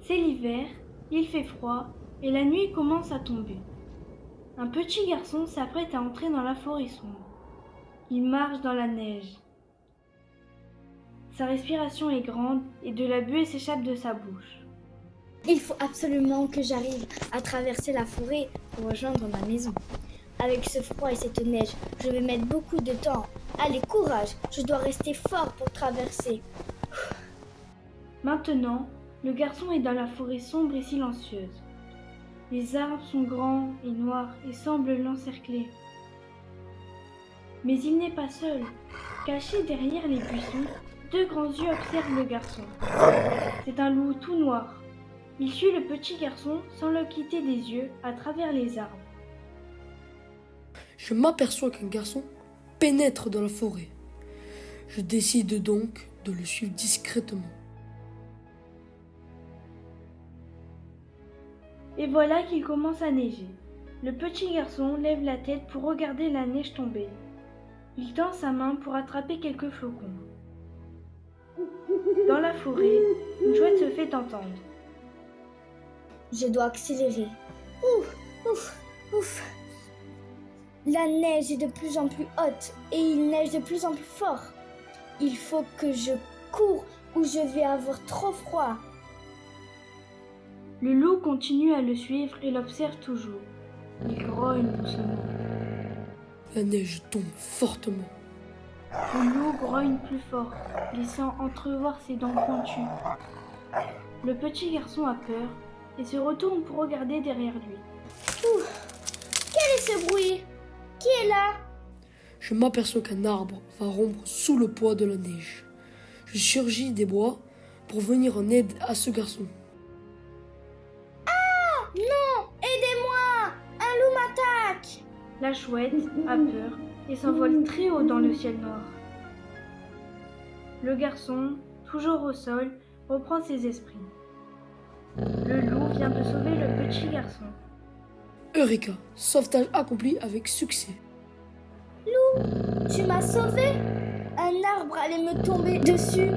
C'est l'hiver, il fait froid et la nuit commence à tomber. Un petit garçon s'apprête à entrer dans la forêt sombre. Il marche dans la neige. Sa respiration est grande et de la buée s'échappe de sa bouche. Il faut absolument que j'arrive à traverser la forêt pour rejoindre ma maison. Avec ce froid et cette neige, je vais mettre beaucoup de temps. Allez, courage, je dois rester fort pour traverser. Maintenant, le garçon est dans la forêt sombre et silencieuse. Les arbres sont grands et noirs et semblent l'encercler. Mais il n'est pas seul. Caché derrière les buissons, deux grands yeux observent le garçon. C'est un loup tout noir. Il suit le petit garçon sans le quitter des yeux à travers les arbres. Je m'aperçois qu'un garçon pénètre dans la forêt. Je décide donc de le suivre discrètement. Et voilà qu'il commence à neiger. Le petit garçon lève la tête pour regarder la neige tomber. Il tend sa main pour attraper quelques flocons. Dans la forêt, une chouette se fait entendre. Je dois accélérer. Ouf, ouf, ouf. La neige est de plus en plus haute et il neige de plus en plus fort. Il faut que je cours ou je vais avoir trop froid. Le loup continue à le suivre et l'observe toujours. Il grogne doucement. La neige tombe fortement. Le loup grogne plus fort, laissant entrevoir ses dents pointues. Le petit garçon a peur et se retourne pour regarder derrière lui. Quel est ce bruit? Qui est là? Je m'aperçois qu'un arbre va rompre sous le poids de la neige. Je surgis des bois pour venir en aide à ce garçon. Non, aidez-moi! Un loup m'attaque! La chouette a peur et s'envole très haut dans le ciel noir. Le garçon, toujours au sol, reprend ses esprits. Le loup vient de sauver le petit garçon. Eureka, sauvetage accompli avec succès. Tu m'as sauvé? Un arbre allait me tomber dessus.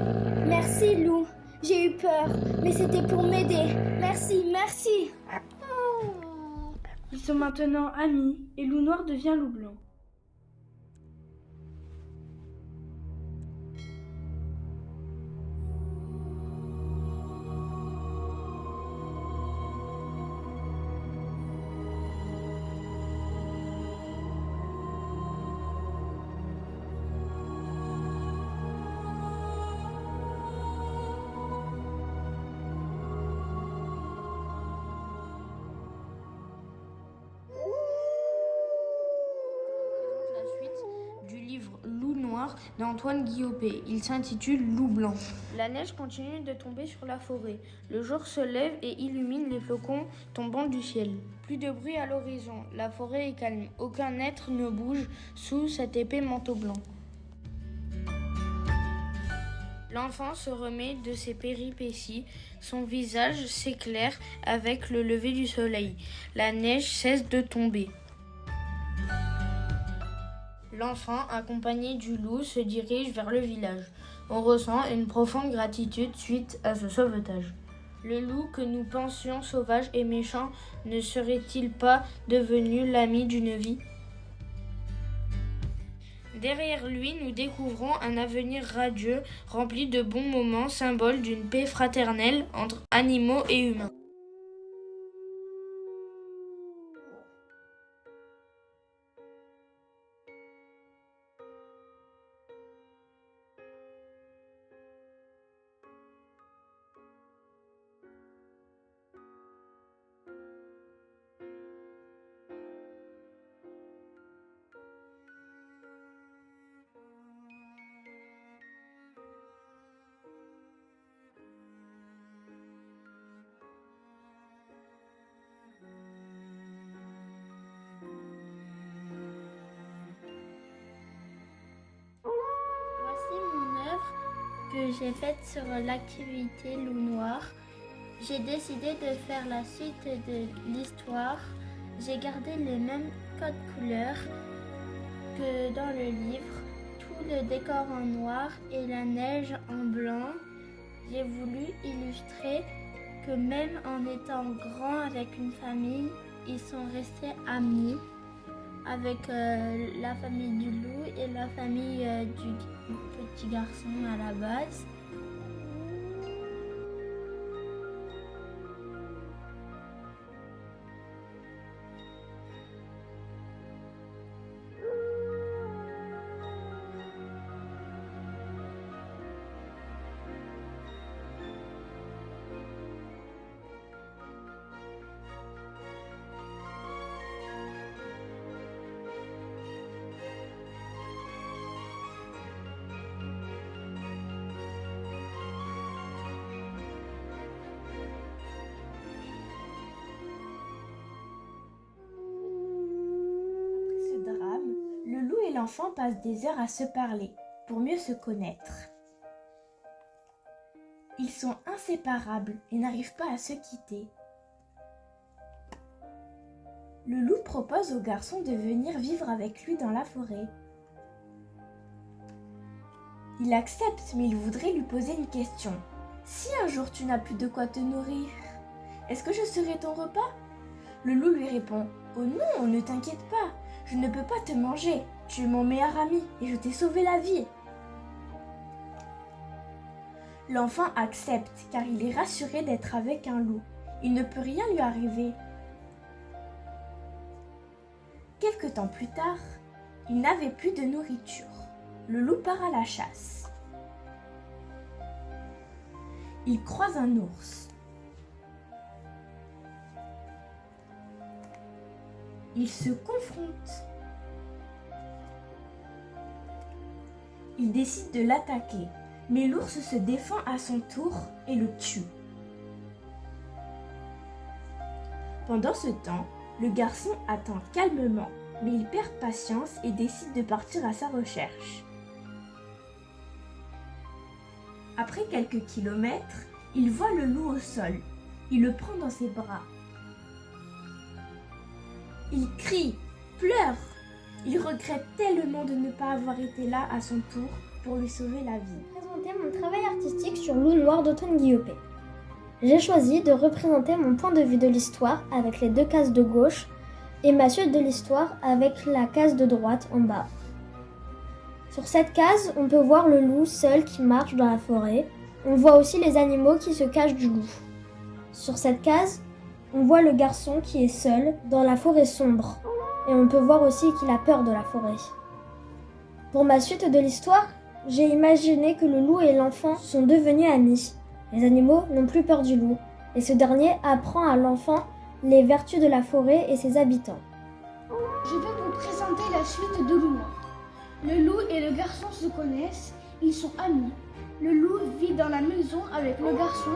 Merci, loup. J'ai eu peur, mais c'était pour m'aider. Merci, merci. Ils sont maintenant amis et Loup Noir devient Loup Blanc. La suite du livre Loup Noir d'Antoine Guillaumet. Il s'intitule Loup Blanc. La neige continue de tomber sur la forêt. Le jour se lève et illumine les flocons tombant du ciel. Plus de bruit à l'horizon. La forêt est calme. Aucun être ne bouge sous cet épais manteau blanc. L'enfant se remet de ses péripéties. Son visage s'éclaire avec le lever du soleil. La neige cesse de tomber. L'enfant, accompagné du loup, se dirige vers le village. On ressent une profonde gratitude suite à ce sauvetage. Le loup que nous pensions sauvage et méchant ne serait-il pas devenu l'ami d'une vie ? Derrière lui, nous découvrons un avenir radieux, rempli de bons moments, symbole d'une paix fraternelle entre animaux et humains. Voici mon œuvre que j'ai faite sur l'activité loup noir. J'ai décidé de faire la suite de l'histoire. J'ai gardé les mêmes codes couleurs que dans le livre, tout le décor en noir et la neige en blanc. J'ai voulu illustrer que même en étant grands avec une famille, ils sont restés amis avec la famille du loup et la famille du petit garçon à la base. Le loup et l'enfant passent des heures à se parler pour mieux se connaître. Ils sont inséparables et n'arrivent pas à se quitter. Le loup propose au garçon de venir vivre avec lui dans la forêt. Il accepte, mais il voudrait lui poser une question. Si un jour tu n'as plus de quoi te nourrir, est-ce que je serai ton repas ? Le loup lui répond : Oh non, ne t'inquiète pas, je ne peux pas te manger, tu es mon meilleur ami et je t'ai sauvé la vie. L'enfant accepte car il est rassuré d'être avec un loup. Il ne peut rien lui arriver. Quelque temps plus tard, il n'avait plus de nourriture. Le loup part à la chasse. Il croise un ours. Ils se confrontent. Il décide de l'attaquer, mais l'ours se défend à son tour et le tue. Pendant ce temps, le garçon attend calmement, mais il perd patience et décide de partir à sa recherche. Après quelques kilomètres, il voit le loup au sol. Il le prend dans ses bras. Il crie, pleure. Il regrette tellement de ne pas avoir été là à son tour pour lui sauver la vie. Présenter mon travail artistique sur Loup Noir d'Antoine Guillaume. J'ai choisi de représenter mon point de vue de l'histoire avec les deux cases de gauche et ma suite de l'histoire avec la case de droite en bas. Sur cette case, on peut voir le loup seul qui marche dans la forêt. On voit aussi les animaux qui se cachent du loup. Sur cette case, on voit le garçon qui est seul dans la forêt sombre. Et on peut voir aussi qu'il a peur de la forêt. Pour ma suite de l'histoire, j'ai imaginé que le loup et l'enfant sont devenus amis. Les animaux n'ont plus peur du loup. Et ce dernier apprend à l'enfant les vertus de la forêt et ses habitants. Je vais vous présenter la suite de Loup Noir. Le loup et le garçon se connaissent, ils sont amis. Le loup vit dans la maison avec le garçon